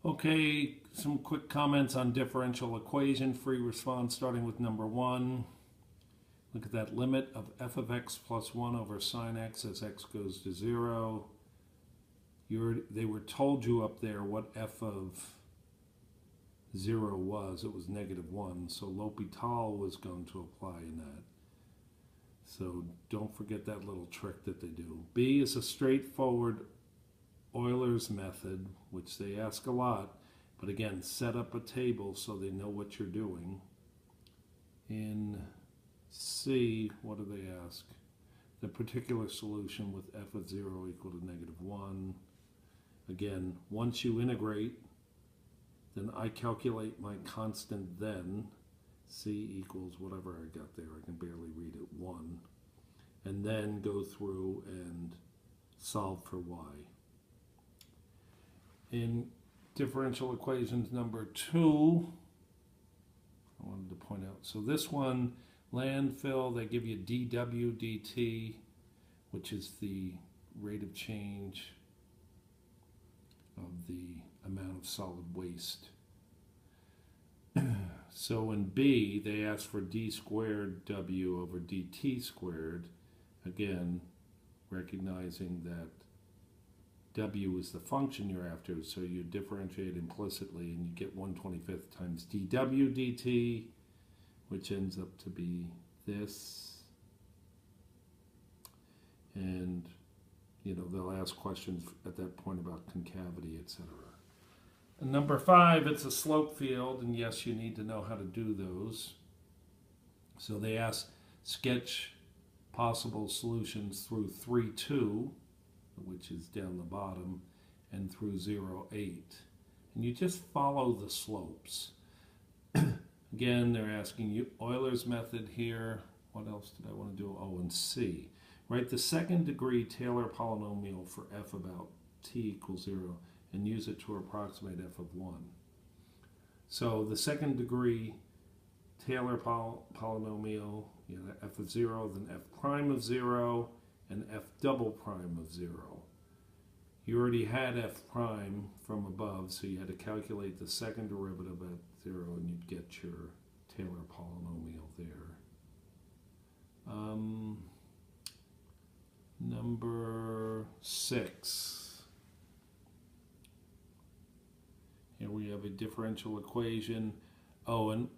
Okay, some quick comments on differential equation. Free response starting with number 1. Look at that limit of f of x plus 1 over sine x as x goes to 0. They were told you up there what f of 0 was. It was -1. So L'Hopital was going to apply in that. So don't forget that little trick that they do. B is a straightforward Euler's method, which they ask a lot, but again, set up a table so they know what you're doing. In C, what do they ask? The particular solution with f of 0 equal to -1. Again, once you integrate, then I calculate my constant then. C equals whatever I got there, I can barely read it, 1. And then go through and solve for y. In differential equations number 2, I wanted to point out, so this one, landfill, they give you dw dt, which is the rate of change of the amount of solid waste. So in B, they ask for d squared w over dt squared, again, recognizing that w is the function you're after, so you differentiate implicitly and you get 1/25 times dw dt, which ends up to be this. And, you know, they'll ask questions at that point about concavity, etc. And number 5, it's a slope field, and yes, you need to know how to do those. So they ask sketch possible solutions through 3,2, which is down the bottom, and through 0,8. And you just follow the slopes. Again, they're asking you Euler's method here. What else did I want to do? Oh, and C. Write the second degree Taylor polynomial for f about t equals 0 and use it to approximate f of 1. So the second degree Taylor polynomial, you know, f of 0, then f prime of 0, and f double prime of 0. You already had f prime from above, so you had to calculate the second derivative at 0, and you'd get your Taylor polynomial there. Number 6. Here we have a differential equation. Oh, and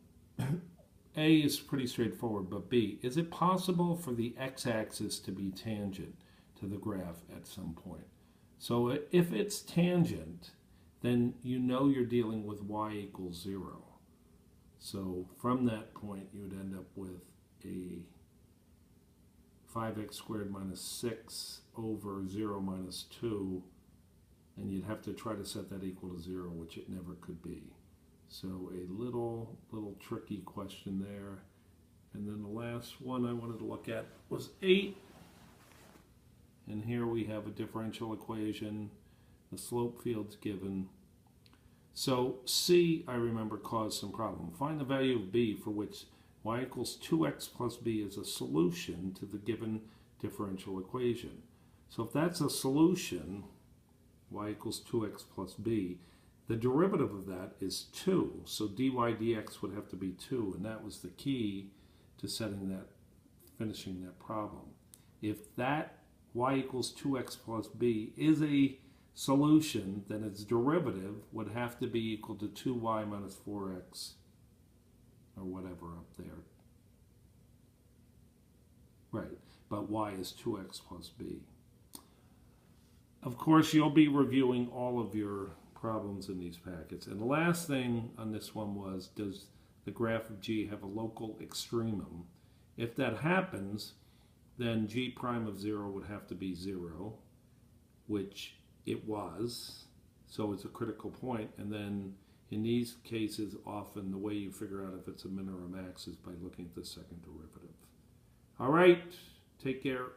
A is pretty straightforward, but B, is it possible for the x-axis to be tangent to the graph at some point? So if it's tangent, then you know you're dealing with y equals 0. So from that point, you would end up with a 5x squared minus 6 over 0 minus 2, and you'd have to try to set that equal to 0, which it never could be. So a little tricky question there. And then the last one I wanted to look at was 8. And here we have a differential equation. The slope field's given. So C, I remember, caused some problem. Find the value of B for which y equals 2x plus b is a solution to the given differential equation. So if that's a solution, y equals 2x plus b, the derivative of that is 2. So dy dx would have to be 2, and that was the key to finishing that problem. If that y equals 2x plus b is a solution, then its derivative would have to be equal to 2y minus 4x, or whatever up there. Right, but y is 2x plus b. Of course, you'll be reviewing all of your problems in these packets. And the last thing on this one was, does the graph of G have a local extremum? If that happens, then G prime of 0 would have to be 0, which it was. So it's a critical point. And then in these cases, often the way you figure out if it's a min or a max is by looking at the second derivative. All right, take care.